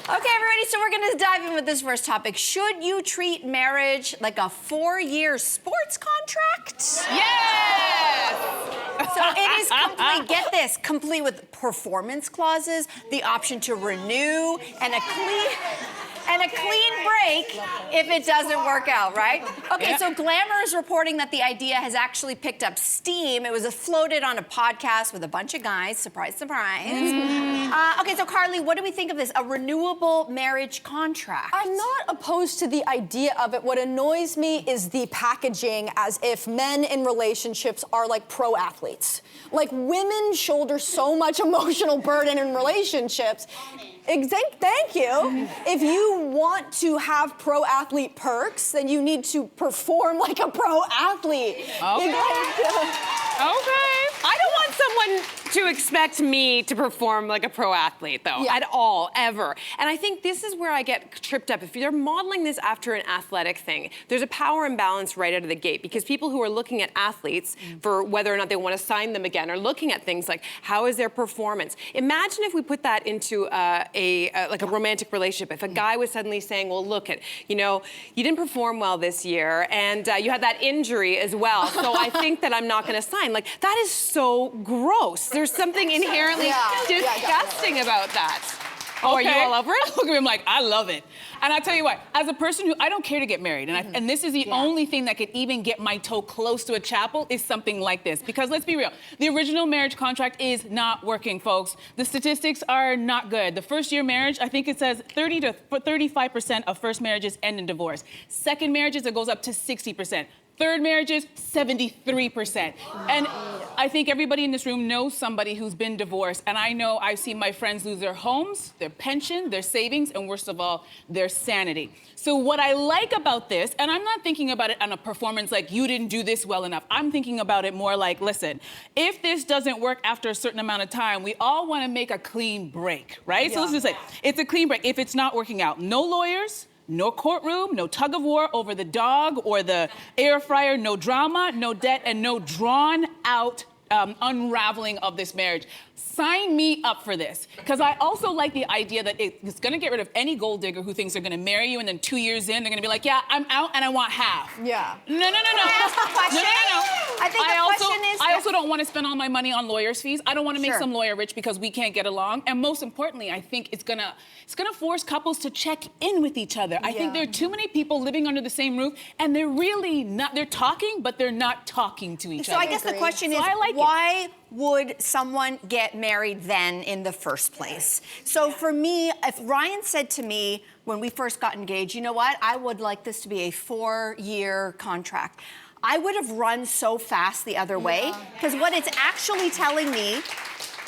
Okay, everybody, so we're gonna dive in with this first topic. Should you treat marriage like a 4-year sports contract? Yes! So it is complete, get this, complete with performance clauses, the option to renew, and a clean break if it doesn't work out, right? Okay, so Glamour is reporting that the idea has actually picked up steam. It was floated on a podcast with a bunch of guys. Surprise, surprise. Okay, so Carly, what do we think of this? A renewable marriage contract? I'm not opposed to the idea of it. What annoys me is the packaging as if men in relationships are like pro athletes. Like, women shoulder so much emotional burden in relationships. Thank you. If you want to have pro athlete perks, then you need to perform like a pro athlete. Okay. I don't want someone to expect me to perform like a pro athlete, though, at all, ever. And I think this is where I get tripped up. If you're modeling this after an athletic thing, there's a power imbalance right out of the gate, because people who are looking at athletes for whether or not they want to sign them again are looking at things like, how is their performance? Imagine if we put that into a romantic relationship. If a guy was suddenly saying, well, look, you didn't perform well this year, and you had that injury as well, so I think that I'm not going to sign. Like, that is so gross. There's something inherently disgusting about that. Oh, Okay. are you all over it? Look at me, I'm like, I love it. And I'll tell you what, as a person who, I don't care to get married, and this is the only thing that could even get my toe close to a chapel is something like this. Because let's be real, the original marriage contract is not working, folks. The statistics are not good. The first-year marriage, I think it says 30 to 35% of first marriages end in divorce. Second marriages, it goes up to 60%. Third marriages, 73%. And I think everybody in this room knows somebody who's been divorced. And I know I've seen my friends lose their homes, their pension, their savings, and worst of all, their sanity. So what I like about this, and I'm not thinking about it on a performance like you didn't do this well enough. I'm thinking about it more like, listen, if this doesn't work after a certain amount of time, we all want to make a clean break, right? So let's just say, it's a clean break. If it's not working out, no lawyers, no courtroom, no tug of war over the dog or the air fryer, no drama, no debt, and no drawn out unraveling of this marriage. Sign me up for this. Because I also like the idea that it's gonna get rid of any gold digger who thinks they're gonna marry you and then 2 years in, they're gonna be like, yeah, I'm out and I want half. Yeah. No. Can I ask a question? I think the question is... I also don't want to spend all my money on lawyers' fees. I don't want to make some lawyer rich because we can't get along. And most importantly, I think it's gonna force couples to check in with each other. I think there are too many people living under the same roof, and they're really not, they're talking, but they're not talking to each other. So I guess the question is, why would someone get married then in the first place? So for me, if Ryan said to me when we first got engaged, you know what, I would like this to be a 4-year contract, I would have run so fast the other way, because what it's actually telling me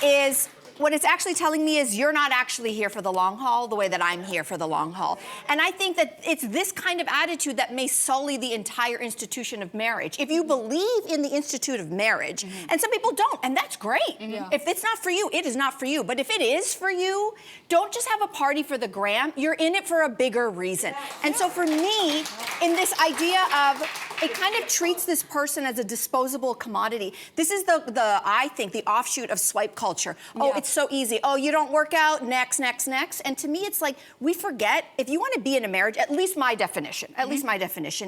is you're not actually here for the long haul the way that I'm here for the long haul. And I think that it's this kind of attitude that may sully the entire institution of marriage. If you believe in the institute of marriage, and some people don't, and that's great. If it's not for you, it is not for you. But if it is for you, don't just have a party for the gram. You're in it for a bigger reason. And so for me, in this idea of, it kind of treats this person as a disposable commodity. This is I think, the offshoot of swipe culture. Oh, it's so easy. Oh, you don't work out, next. And to me, it's like, we forget, if you want to be in a marriage, at least my definition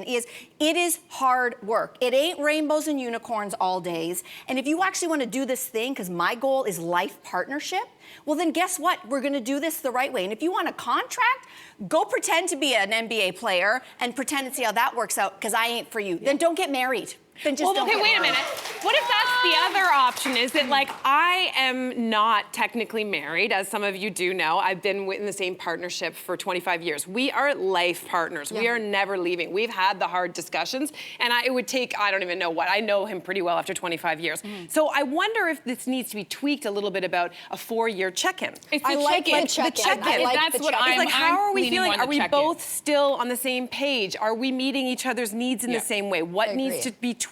is, it is hard work. It ain't rainbows and unicorns all days. And if you actually want to do this thing, because my goal is life partnership, well, then guess what? We're going to do this the right way. And if you want a contract, go pretend to be an NBA player and pretend and see how that works out, because I ain't for you. Then don't get married. Then just don't get wait a married. minute. What if that's the other option, is that, like, I am not technically married, as some of you do know. I've been in the same partnership for 25 years. We are life partners. We are never leaving. We've had the hard discussions, and it would take, I don't even know what. I know him pretty well after 25 years. So I wonder if this needs to be tweaked a little bit about a 4-year check-in. I like the check-in. That's what I'm like, how are we feeling? Are we both check-in. still on the same page? Are we meeting each other's needs in the same way? What needs to be tweaked?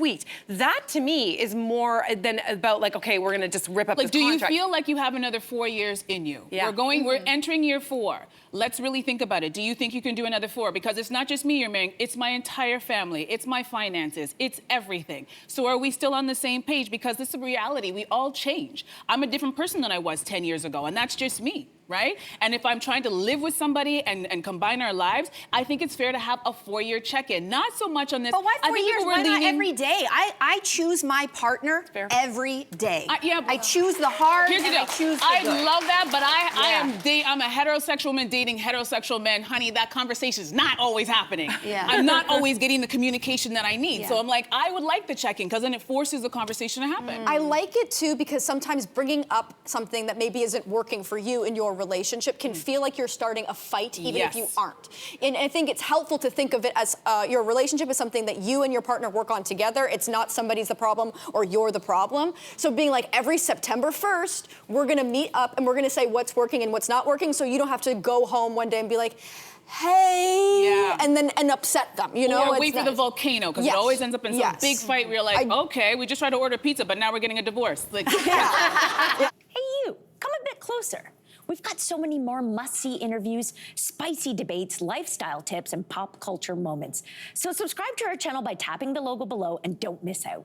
That, to me, is more than about, like, okay, we're gonna just rip up this contract. Do you feel like you have another 4 years in you? Yeah. We're entering year 4. Let's really think about it. Do you think you can do another 4? Because it's not just me you're marrying, it's my entire family, it's my finances, it's everything. So are we still on the same page? Because this is a reality, we all change. I'm a different person than I was 10 years ago, and that's just me. right? And if I'm trying to live with somebody and combine our lives, I think it's fair to have a 4-year check-in. Not so much on this. But why I 4 think years? people Why were not leaning- every day? I choose my partner every day. yeah, I choose the hard Here's the and deal. I choose the I good. love that, but I'm a heterosexual woman dating heterosexual men. Honey, that conversation is not always happening. Yeah. I'm not always getting the communication that I need. Yeah. So I'm like, I would like the check-in because then it forces the conversation to happen. I like it too because sometimes bringing up something that maybe isn't working for you in your relationship can feel like you're starting a fight even if you aren't. And I think it's helpful to think of it as your relationship is something that you and your partner work on together. It's not somebody's the problem or you're the problem. So being like every September 1st, we're gonna meet up and we're gonna say what's working and what's not working so you don't have to go home one day and be like, hey, and upset them, you know? Or wait for the volcano, because it always ends up in some big fight where you're like, okay, we just tried to order pizza, but now we're getting a divorce. Like, Hey, you, come a bit closer. We've got so many more must-see interviews, spicy debates, lifestyle tips, and pop culture moments. So subscribe to our channel by tapping the logo below and don't miss out.